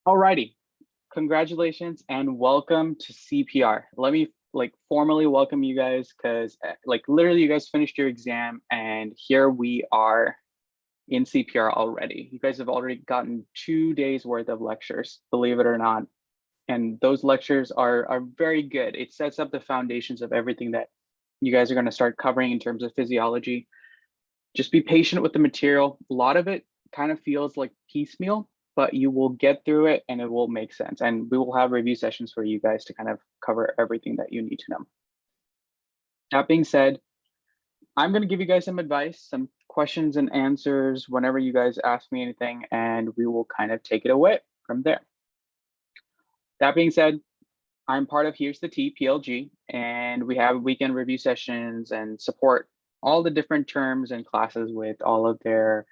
Alrighty, congratulations and welcome to CPR. Let me formally welcome you guys because literally you guys finished your exam and here we are in CPR already. You guys have already gotten 2 days worth of lectures, believe it or not. And those lectures are very good. It sets up the foundations of everything that you guys are going to start covering in terms of physiology. Just be patient with the material. A lot of it kind of feels like piecemeal, but you will get through it and it will make sense. And we will have review sessions for you guys to kind of cover everything that you need to know. That being said, I'm going to give you guys some advice, some questions and answers whenever you guys ask me anything, and we will kind of take it away from there. That being said, I'm part of Here's the T, PLG, and we have weekend review sessions and support all the different terms and classes with all of their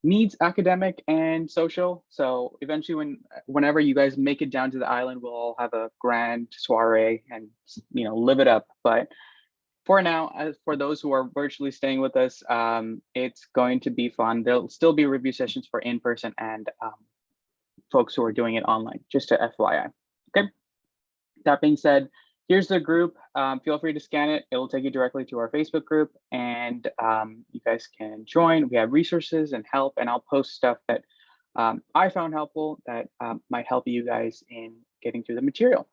needs, academic and social. So eventually whenever you guys make it down to the island, we'll all have a grand soiree and live it up. But for now, as for those who are virtually staying with us, it's going to be fun. There'll still be review sessions for in-person and folks who are doing it online, just to FYI. Okay. That being said, here's the group. Feel free to scan it. It will take you directly to our Facebook group and you guys can join. We have resources and help, and I'll post stuff that I found helpful that might help you guys in getting through the material.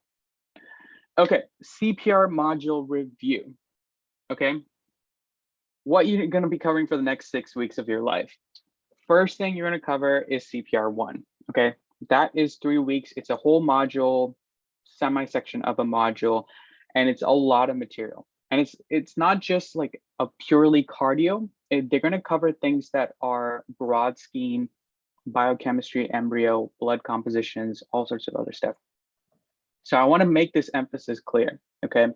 Okay, CPR module review. Okay, what you're going to be covering for the next 6 weeks of your life. First thing you're going to cover is CPR 1. Okay, that is 3 weeks. It's a whole module, semi-section of a module, and it's a lot of material. And it's not just like a purely cardio. They're going to cover things that are broad scheme, biochemistry, embryo, blood compositions, all sorts of other stuff. So I want to make this emphasis clear. Okay,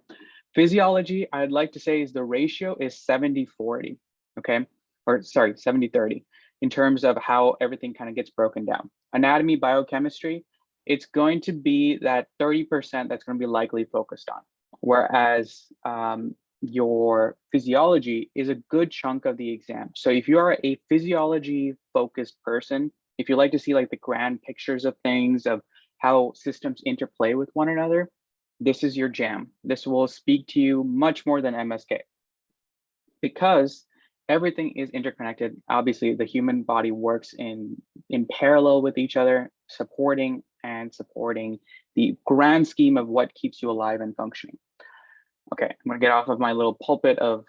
physiology, I'd like to say, is the ratio is 70-40. Okay, or sorry, 70-30 in terms of how everything kind of gets broken down. Anatomy, biochemistry, it's going to be that 30% that's going to be likely focused on, whereas your physiology is a good chunk of the exam. So if you are a physiology focused person, if you like to see like the grand pictures of things, of how systems interplay with one another, this is your jam. This will speak to you much more than MSK, because everything is interconnected. Obviously, the human body works in parallel with each other, supporting the grand scheme of what keeps you alive and functioning. Okay, I'm gonna get off of my little pulpit of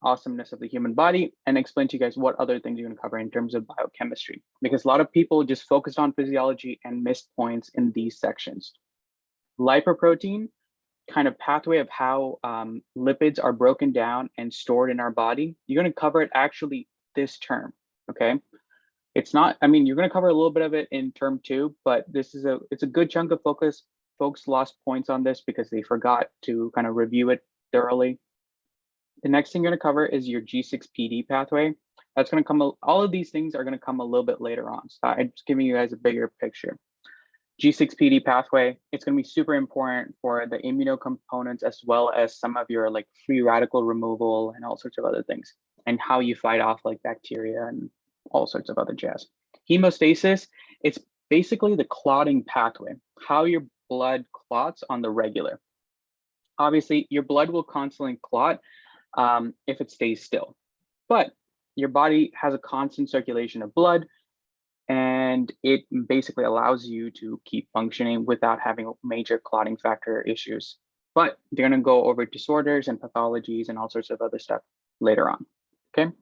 awesomeness of the human body and explain to you guys what other things you're gonna cover in terms of biochemistry, because a lot of people just focused on physiology and missed points in these sections. Lipoprotein, kind of pathway of how lipids are broken down and stored in our body. You're going to cover it actually this term. Okay, it's not, I mean, you're going to cover a little bit of it in term 2, but it's a good chunk of focus. Folks lost points on this because they forgot to kind of review it thoroughly. The next thing you're going to cover is your G6PD pathway. That's going to come, all of these things are going to come a little bit later on. So I'm just giving you guys a bigger picture. G6PD pathway, it's going to be super important for the immunocomponents as well as some of your like free radical removal and all sorts of other things, and how you fight off like bacteria and all sorts of other jazz. Hemostasis, it's basically the clotting pathway, how your blood clots on the regular. Obviously, your blood will constantly clot if it stays still, but your body has a constant circulation of blood, and it basically allows you to keep functioning without having major clotting factor issues. But they're going to go over disorders and pathologies and all sorts of other stuff later on. Okay,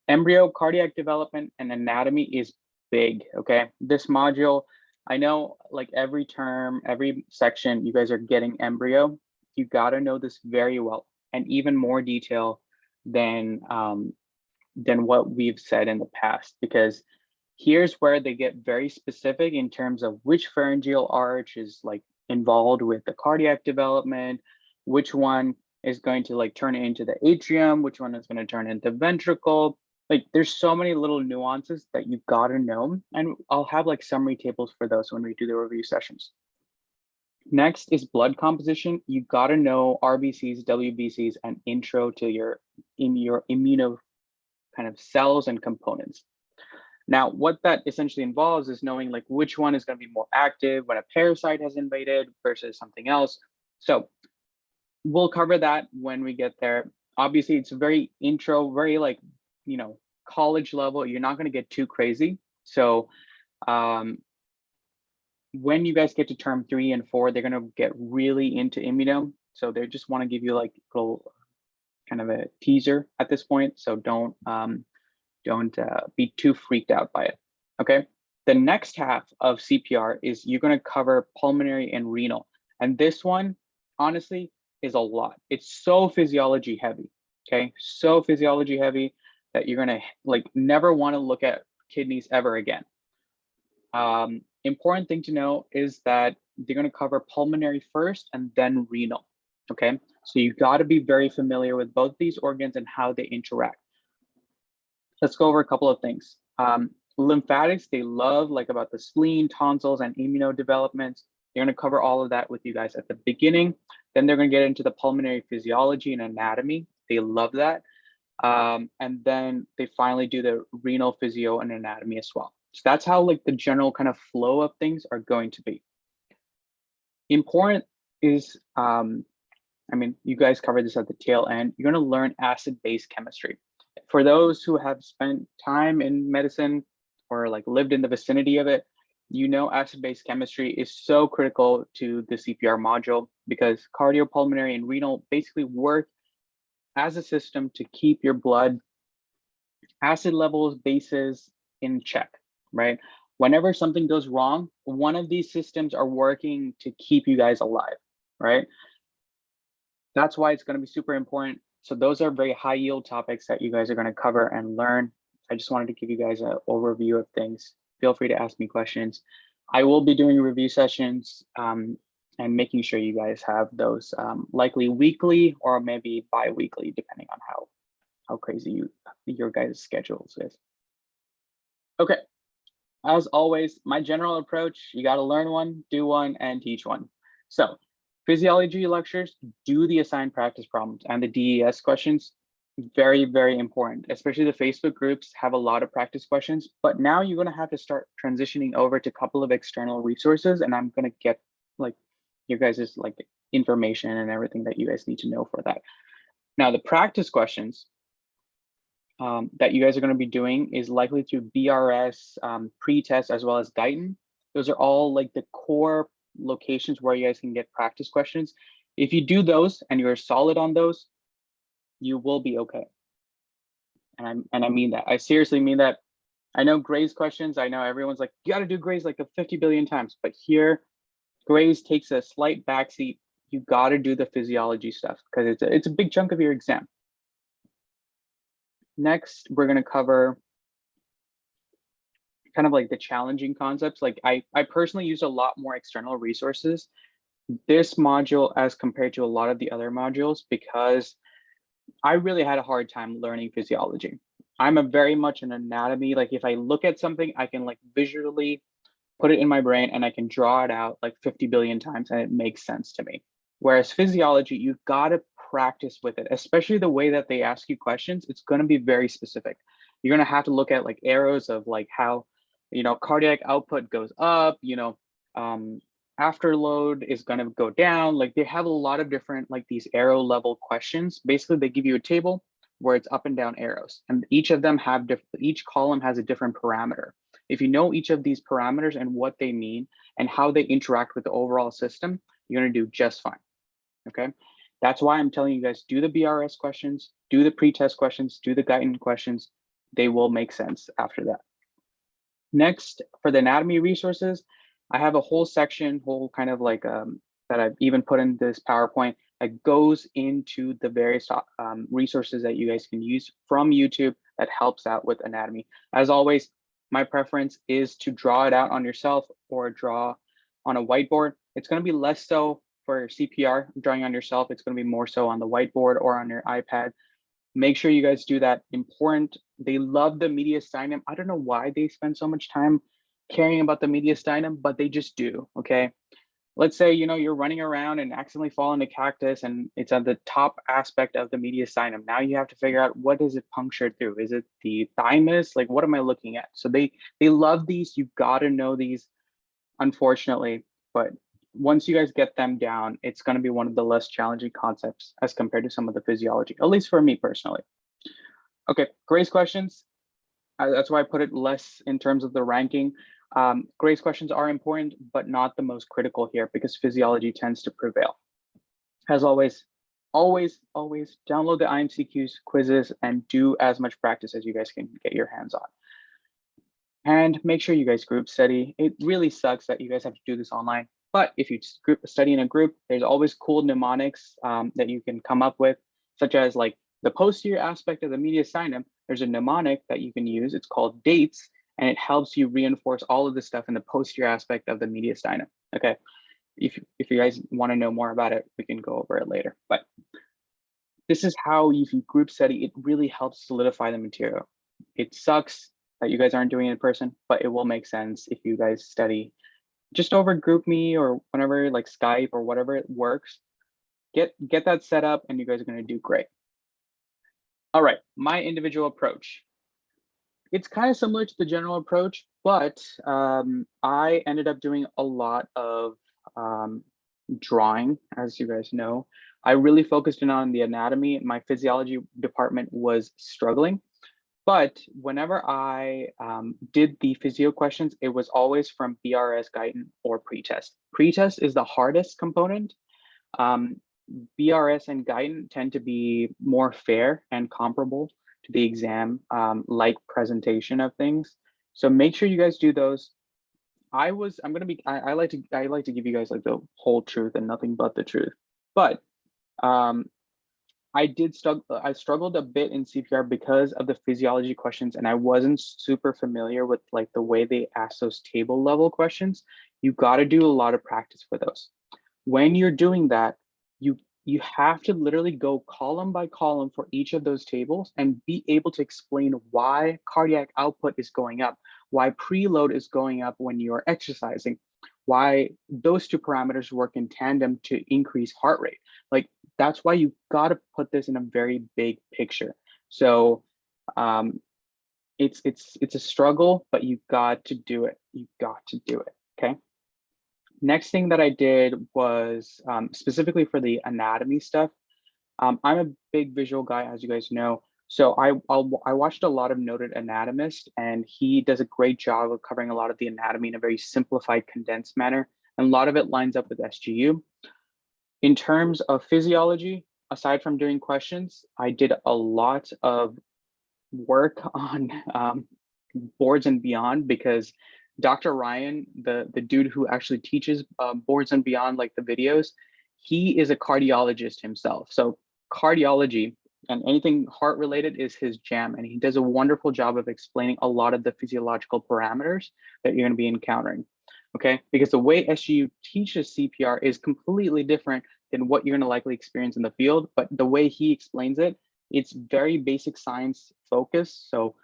embryo, cardiac development, and anatomy is big. Okay, this module, I know like every term, every section, you guys are getting embryo. You got to know this very well, and even more detail than what we've said in the past, because here's where they get very specific in terms of which pharyngeal arch is like involved with the cardiac development, which one is going to like turn it into the atrium, which one is going to turn into ventricle. Like there's so many little nuances that you got to know, and I'll have like summary tables for those when we do the review sessions. Next is blood composition. You got to know RBCs, WBCs, and intro to your immuno kind of cells and components. Now, what that essentially involves is knowing like which one is going to be more active when a parasite has invaded versus something else. So we'll cover that when we get there. Obviously, it's very intro, very like, college level. You're not going to get too crazy. So when you guys get to term 3 and 4, they're going to get really into immuno. So they just want to give you like a little kind of a teaser at this point. So don't be too freaked out by it. Okay. The next half of CPR is you're going to cover pulmonary and renal. And this one, honestly, is a lot. It's so physiology heavy. Okay. So physiology heavy that you're going to like never want to look at kidneys ever again. Important thing to know is that they're going to cover pulmonary first and then renal. Okay. So you got to be very familiar with both these organs and how they interact. Let's go over a couple of things. Lymphatics, they love like about the spleen, tonsils, and immunodevelopments. They're going to cover all of that with you guys at the beginning. Then they're going to get into the pulmonary physiology and anatomy. They love that. And then they finally do the renal physio and anatomy as well. So that's how like the general kind of flow of things are going to be. Important is, you guys covered this at the tail end. You're going to learn acid-base chemistry. For those who have spent time in medicine or like lived in the vicinity of it, acid-base chemistry is so critical to the CPR module because cardiopulmonary and renal basically work as a system to keep your blood acid levels, bases in check, right? Whenever something goes wrong, one of these systems are working to keep you guys alive, right? That's why it's going to be super important. So those are very high yield topics that you guys are going to cover and learn. I just wanted to give you guys an overview of things. Feel free to ask me questions. I will be doing review sessions and making sure you guys have those likely weekly or maybe bi-weekly, depending on how crazy your guys' schedules is. Okay, as always, my general approach, you got to learn one, do one, and teach one. So physiology lectures, do the assigned practice problems and the DES questions. Very, very important, especially the Facebook groups have a lot of practice questions, but now you're going to have to start transitioning over to a couple of external resources, and I'm going to get like your guys' like information and everything that you guys need to know for that. Now, the practice questions that you guys are going to be doing is likely through BRS, pre-test, as well as Guyton. Those are all like the core locations where you guys can get practice questions. If you do those and you're solid on those, you will be okay. And I mean that. I seriously mean that. I know Gray's questions. I know everyone's like, you got to do Gray's like 50 billion times, but here, Gray's takes a slight backseat. You got to do the physiology stuff because it's a big chunk of your exam. Next, we're going to cover kind of like the challenging concepts. Like I personally use a lot more external resources this module as compared to a lot of the other modules because I really had a hard time learning physiology. I'm a very much an anatomy. Like if I look at something, I can like visually put it in my brain and I can draw it out like 50 billion times and it makes sense to me. Whereas physiology, you've got to practice with it, especially the way that they ask you questions. It's going to be very specific. You're going to have to look at like arrows of like how, cardiac output goes up, afterload is going to go down. Like they have a lot of different like these arrow level questions. Basically, they give you a table where it's up and down arrows, and each of them have each column has a different parameter. If you know each of these parameters and what they mean and how they interact with the overall system, you're going to do just fine. Okay, that's why I'm telling you guys, do the BRS questions, do the pre-test questions, do the Guyton questions. They will make sense after that. Next, for the anatomy resources, I have a whole section, kind of like that I've even put in this PowerPoint that goes into the various resources that you guys can use from YouTube that helps out with anatomy. As always, my preference is to draw it out on yourself or draw on a whiteboard. It's going to be less so for CPR, drawing on yourself. It's going to be more so on the whiteboard or on your iPad. Make sure you guys do that. Important. They love the mediastinum. I don't know why they spend so much time caring about the mediastinum, but they just do. Okay. let's say, you're running around and accidentally fall in a cactus and it's at the top aspect of the mediastinum. Now you have to figure out, what is it punctured through? Is it the thymus? Like, what am I looking at? So they love these. You've got to know these, unfortunately, but once you guys get them down, it's going to be one of the less challenging concepts as compared to some of the physiology, at least for me personally. Okay, Grace questions. That's why I put it less in terms of the ranking. Grace questions are important, but not the most critical here because physiology tends to prevail. As always, always download the IMCQs, quizzes, and do as much practice as you guys can get your hands on. And make sure you guys group study. It really sucks that you guys have to do this online, but if you study in a group, there's always cool mnemonics that you can come up with, such as like the posterior aspect of the mediastinum. There's a mnemonic that you can use. It's called dates, and it helps you reinforce all of the stuff in the posterior aspect of the mediastinum. Okay, if you guys want to know more about it, we can go over it later. But this is how, if you group study, it really helps solidify the material. It sucks that you guys aren't doing it in person, but it will make sense if you guys study just over GroupMe or whenever, like Skype or whatever it works. Get that set up and you guys are going to do great. All right, my individual approach. It's kind of similar to the general approach, but I ended up doing a lot of drawing, as you guys know. I really focused in on the anatomy. My physiology department was struggling. But whenever I did the physio questions, it was always from BRS, Guyton, or pretest. Pretest is the hardest component. BRS and Guyton tend to be more fair and comparable to the exam like presentation of things. So make sure you guys do those. I like to give you guys like the whole truth and nothing but the truth. But I struggled a bit in CPR because of the physiology questions, and I wasn't super familiar with like the way they ask those table level questions. You got to do a lot of practice for those. When you're doing that, you have to literally go column by column for each of those tables and be able to explain why cardiac output is going up, why preload is going up when you're exercising, why those two parameters work in tandem to increase heart rate. Like, that's why you got to put this in a very big picture. So it's a struggle, but you got to do it. You got to do it. Okay. Next thing that I did was specifically for the anatomy stuff. I'm a big visual guy, as you guys know. So I watched a lot of noted anatomists, and he does a great job of covering a lot of the anatomy in a very simplified, condensed manner. And a lot of it lines up with SGU. In terms of physiology, aside from doing questions, I did a lot of work on boards and beyond, because Dr. Ryan, the dude who actually teaches boards and beyond, like the videos, he is a cardiologist himself. So cardiology and anything heart related is his jam, and he does a wonderful job of explaining a lot of the physiological parameters that you're going to be encountering. Okay, because the way SGU teaches CPR is completely different than what you're going to likely experience in the field, but the way he explains it, it's very basic science focused. So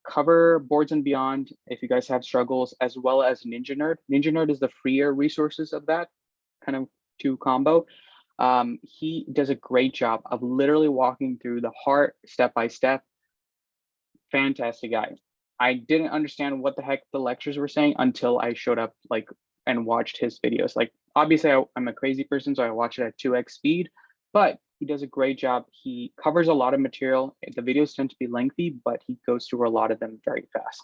cover boards and beyond if you guys have struggles, as well as Ninja Nerd. Ninja Nerd is the freer resources of that kind of two combo. He does a great job of literally walking through the heart step by step. Fantastic guy. I didn't understand what the heck the lectures were saying until I showed up like and watched his videos. Like, obviously I'm a crazy person, so I watch it at 2x speed, but he does a great job. He covers a lot of material. The videos tend to be lengthy, but he goes through a lot of them very fast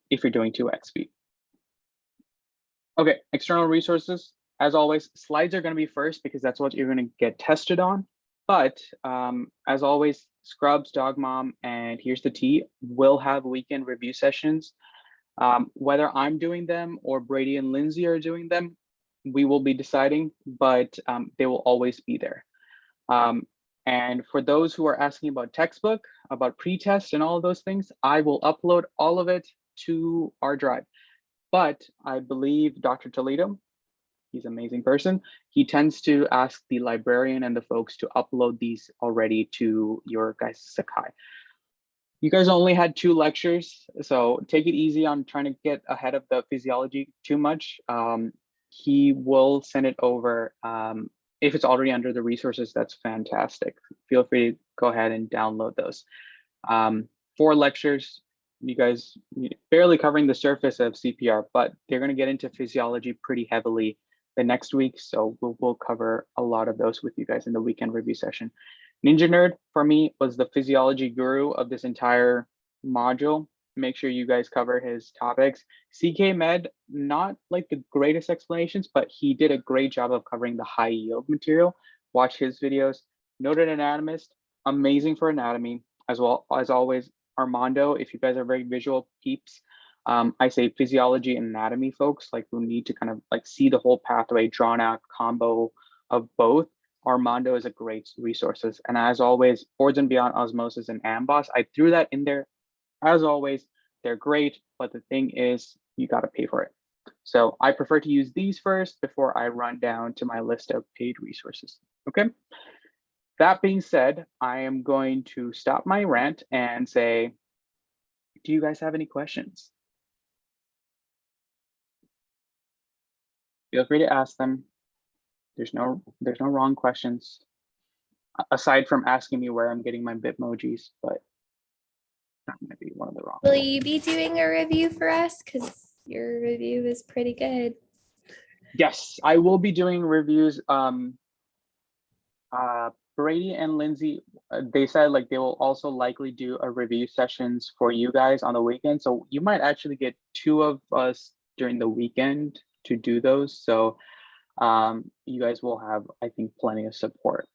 if you're doing 2x speed. Okay, external resources. As always, slides are going to be first because that's what you're going to get tested on. But as always, Scrubs, Dog Mom, and Here's the Tea will have weekend review sessions. Whether I'm doing them or Brady and Lindsay are doing them, we will be deciding, but they will always be there. And for those who are asking about textbook, about pretest and all of those things, I will upload all of it to our drive. But I believe Dr. Toledo, he's an amazing person, he tends to ask the librarian and the folks to upload these already to your guys' Sakai. You guys only had 2 lectures, so take it easy on trying to get ahead of the physiology too much. he will send it over. If it's already under the resources, that's fantastic. Feel free to go ahead and download those. 4 lectures, you guys barely covering the surface of CPR, but they're going to get into physiology pretty heavily the next week. So we'll cover a lot of those with you guys in the weekend review session. Ninja Nerd for me was the physiology guru of this entire module. Make sure you guys cover his topics. CK Med, not like the greatest explanations, but he did a great job of covering the high yield material. Watch his videos. Noted anatomist, amazing for anatomy, as well as always. Armando, if you guys are very visual peeps, I say physiology and anatomy folks, like who need to kind of like see the whole pathway, drawn out combo of both. Armando is a great resources. And as always, boards and beyond osmosis and AMBOSS, I threw that in there. As always, they're great, but the thing is, you got to pay for it. So I prefer to use these first before I run down to my list of paid resources. Okay. That being said, I am going to stop my rant and say, do you guys have any questions? Feel free to ask them. There's no wrong questions, aside from asking me where I'm getting my Bitmojis, but that might be one of the wrong. Will you be doing a review for us? Because your review is pretty good. Yes, I will be doing reviews. Brady and Lindsay, they said like they will also likely do a review sessions for you guys on the weekend. So you might actually get 2 of us during the weekend to do those. So you guys will have, I think, plenty of support.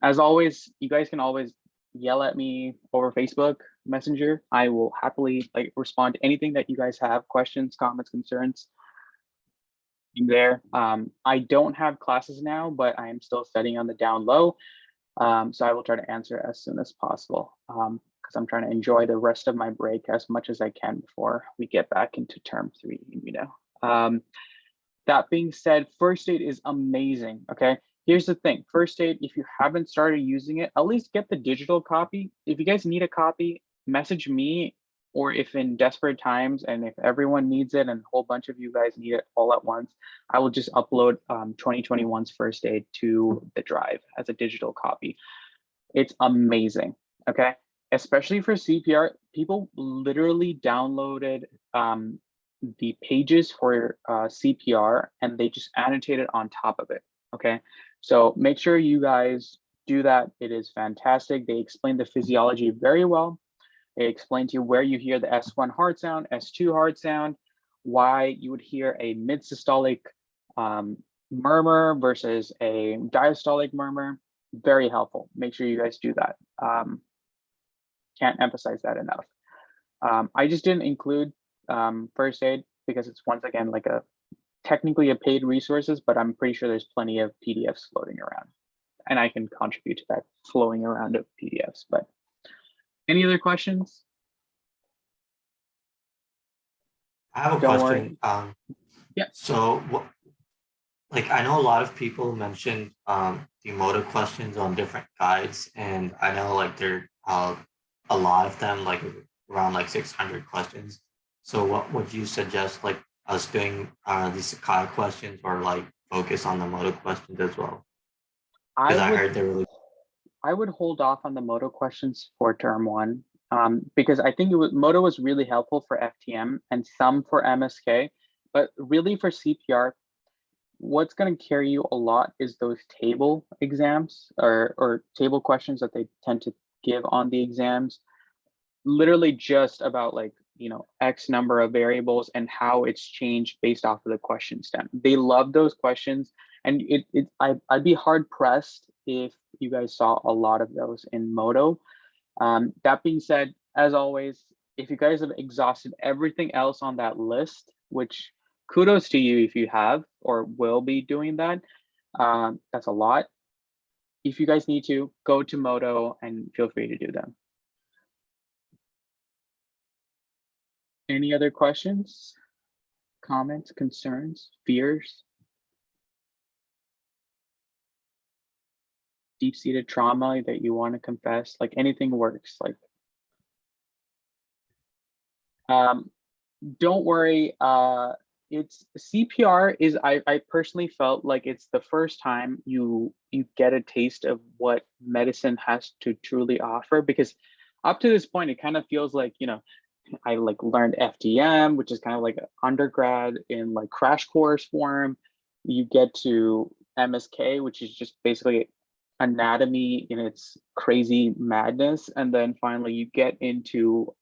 As always, you guys can always yell at me over Facebook Messenger. I will happily like respond to anything that you guys have, questions, comments, concerns. There. I don't have classes now, but I am still studying on the down low. So I will try to answer as soon as possible because I'm trying to enjoy the rest of my break as much as I can before we get back into term 3, you know. That being said, first aid is amazing. Okay, here's the thing. First aid, if you haven't started using it, at least get the digital copy. If you guys need a copy, message me, or if in desperate times and if everyone needs it and a whole bunch of you guys need it all at once, I will just upload 2021's first aid to the drive as a digital copy. It's amazing, okay? Especially for CPR, people literally downloaded the pages for CPR and they just annotated on top of it, okay? So make sure you guys do that. It is fantastic. They explain the physiology very well. They explain to you where you hear the S1 heart sound, S2 heart sound, why you would hear a mid-systolic murmur versus a diastolic murmur. Very helpful. Make sure you guys do that. Can't emphasize that enough. I just didn't include first aid because it's once again like technically a paid resources, but I'm pretty sure there's plenty of PDFs floating around, and I can contribute to that flowing around of PDFs. But any other questions? I have a question. Yeah. So what, like, I know a lot of people mentioned the motor questions on different guides, and I know like there are a lot of them, like around like 600 questions. So what would you suggest, like us doing these Sakai questions, or like focus on the motor questions as well? Because I heard they're really. I would hold off on the moto questions for term 1 because I think moto was really helpful for FTM and some for MSK, but really for CPR, what's going to carry you a lot is those table exams or table questions that they tend to give on the exams. Literally just about like, you know, X number of variables and how it's changed based off of the question stem. They love those questions, and I'd be hard pressed if you guys saw a lot of those in Moto. That being said, as always, if you guys have exhausted everything else on that list, which kudos to you if you have or will be doing that, that's a lot. If you guys need to, go to Moto and feel free to do them. Any other questions, comments, concerns, fears? Deep-seated trauma that you want to confess, like anything works. Like, don't worry. it's CPR is I personally felt like it's the first time you get a taste of what medicine has to truly offer, because up to this point it kind of feels like, you know, I like learned FDM, which is kind of like an undergrad in like crash course form. You get to MSK, which is just basically anatomy in its crazy madness, and then finally you get into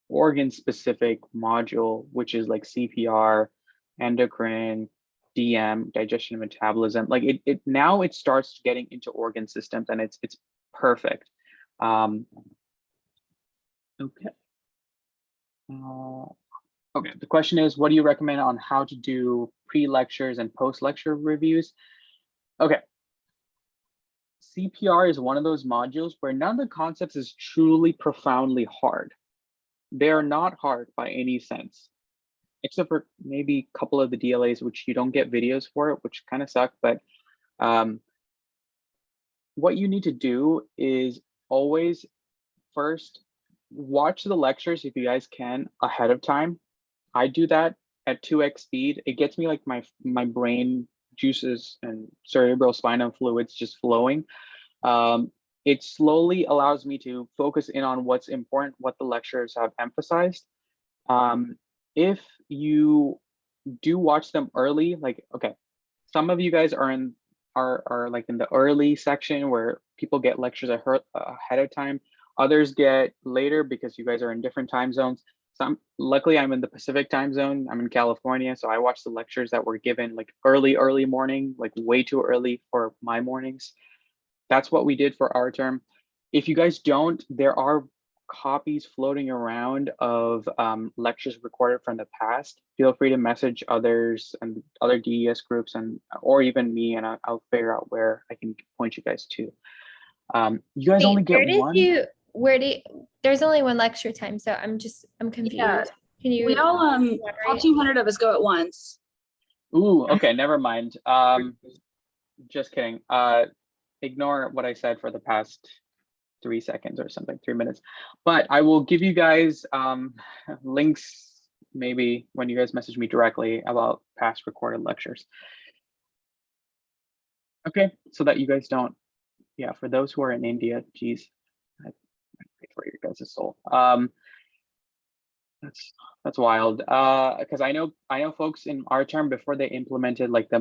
organ specific module, which is like CPR, endocrine, DM, digestion and metabolism. Like it now it starts getting into organ systems, and it's perfect. Okay. Okay, the question is, what do you recommend on how to do pre-lectures and post-lecture reviews? Okay. CPR is one of those modules where none of the concepts is truly profoundly hard. They are not hard by any sense, except for maybe a couple of the DLAs, which you don't get videos for it, which kind of suck. But what you need to do is always first watch the lectures if you guys can ahead of time. I do that at 2x speed. It gets me like my brain juices and cerebral spinal fluids just flowing. It slowly allows me to focus in on what's important, what the lecturers have emphasized. If you do watch them early, like, okay, some of you guys are like in the early section where people get lectures ahead of time. Others get later because you guys are in different time zones. Luckily I'm in the Pacific time zone. I'm in California, so I watch the lectures that were given like early morning, like way too early for my mornings. That's what we did for our term. If you guys don't, there are copies floating around of lectures recorded from the past. Feel free to message others and other DES groups, and or even me, and I'll figure out where I can point you guys to. You guys only get one? There's only one lecture time, so I'm confused. Yeah. Can you? We all 200 of us go at once. Ooh, okay, never mind. Just kidding. Ignore what I said for the past 3 seconds or something, 3 minutes. But I will give you guys links maybe when you guys message me directly about past recorded lectures. Okay, so that you guys don't, yeah, for those who are in India, geez, I pray for your guys' soul. That's wild. Because I know folks in our term, before they implemented like the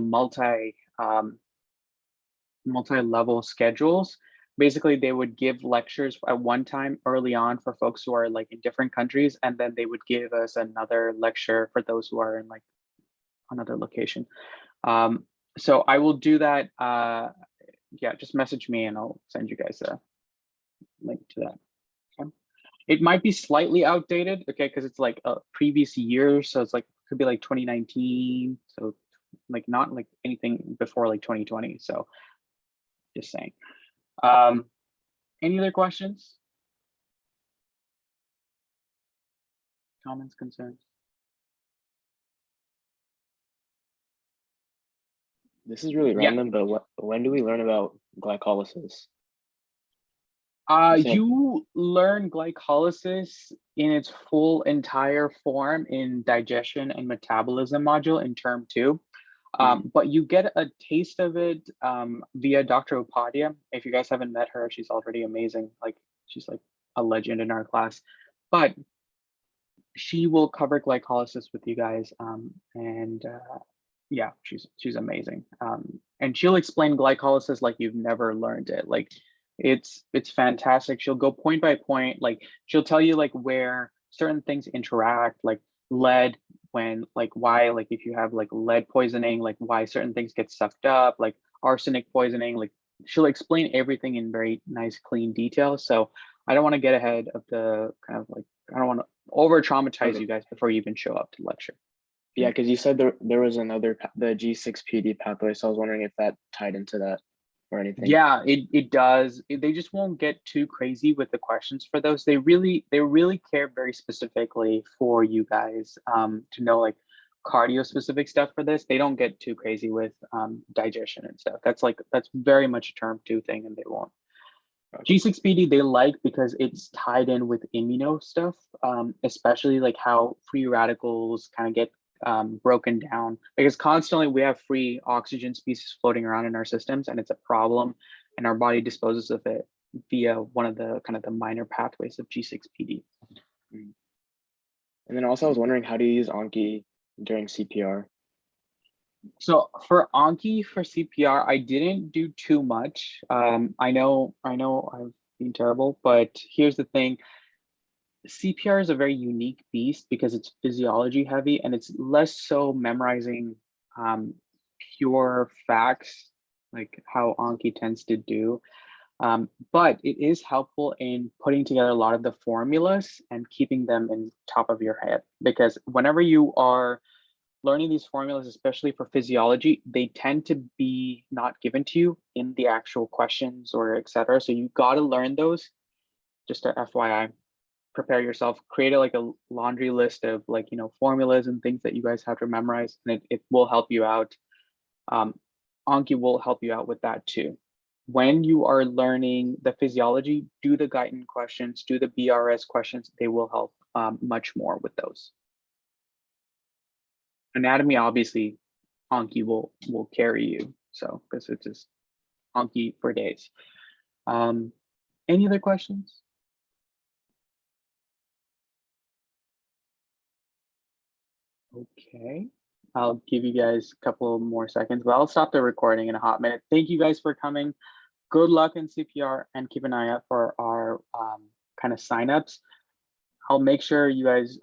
multi-level schedules, basically they would give lectures at one time early on for folks who are like in different countries, and then they would give us another lecture for those who are in like another location. So I will do that. Yeah, just message me and I'll send you guys a link to that. Okay. It might be slightly outdated, okay, because it's like a previous year, so it's like could be like 2019, so like not like anything before like 2020. So just saying. Any other questions? Comments, concerns? This is really random, but when do we learn about glycolysis? You learn glycolysis in its full entire form in digestion and metabolism module in term 2. But you get a taste of it via Dr. Upadhyay. If you guys haven't met her, she's already amazing. Like she's like a legend in our class. But she will cover glycolysis with you guys, yeah, she's amazing. And she'll explain glycolysis like you've never learned it. Like it's fantastic. She'll go point by point. Like she'll tell you like where certain things interact, like lead, when like why, like if you have like lead poisoning, like why certain things get sucked up, like arsenic poisoning. Like she'll explain everything in very nice, clean detail. So I don't want to get ahead of the kind of like, I don't want to over traumatize you guys before you even show up to lecture. Yeah, because you said there was another, the G6PD pathway, so I was wondering if that tied into that or anything. Yeah, it does. They just won't get too crazy with the questions for those. They really care very specifically for you guys to know like cardio specific stuff for this. They don't get too crazy with digestion and stuff. That's very much a term 2 thing, and they won't. G6PD they like because it's tied in with immuno stuff, especially like how free radicals kind of get broken down, because constantly we have free oxygen species floating around in our systems, and it's a problem, and our body disposes of it via one of the kind of the minor pathways of G6PD. And then also I was wondering, how do you use Anki during CPR? So for Anki for CPR, I didn't do too much. I know I've been terrible, but here's the thing. CPR is a very unique beast because it's physiology heavy, and it's less so memorizing pure facts like how Anki tends to do. But it is helpful in putting together a lot of the formulas and keeping them in top of your head, because whenever you are learning these formulas, especially for physiology, they tend to be not given to you in the actual questions or etc. So you got to learn those. Just a FYI, prepare yourself, create like a laundry list of like, you know, formulas and things that you guys have to memorize, and it will help you out. Anki will help you out with that too. When you are learning the physiology, do the Guyton questions, do the BRS questions. They will help much more with those. Anatomy, obviously, Anki will carry you. So because it's just Anki for days. Any other questions? Okay, I'll give you guys a couple more seconds, but I'll stop the recording in a hot minute. Thank you guys for coming. Good luck in CPR, and keep an eye out for our kind of signups. I'll make sure you guys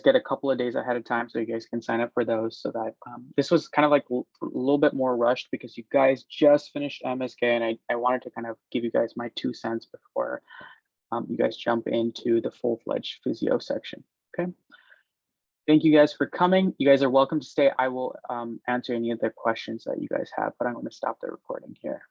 get a couple of days ahead of time so you guys can sign up for those, so that this was kind of like a little bit more rushed because you guys just finished MSK, and I wanted to kind of give you guys my 2 cents before you guys jump into the full-fledged physio section. Okay. Thank you guys for coming. You guys are welcome to stay. I will answer any of the questions that you guys have, but I'm going to stop the recording here.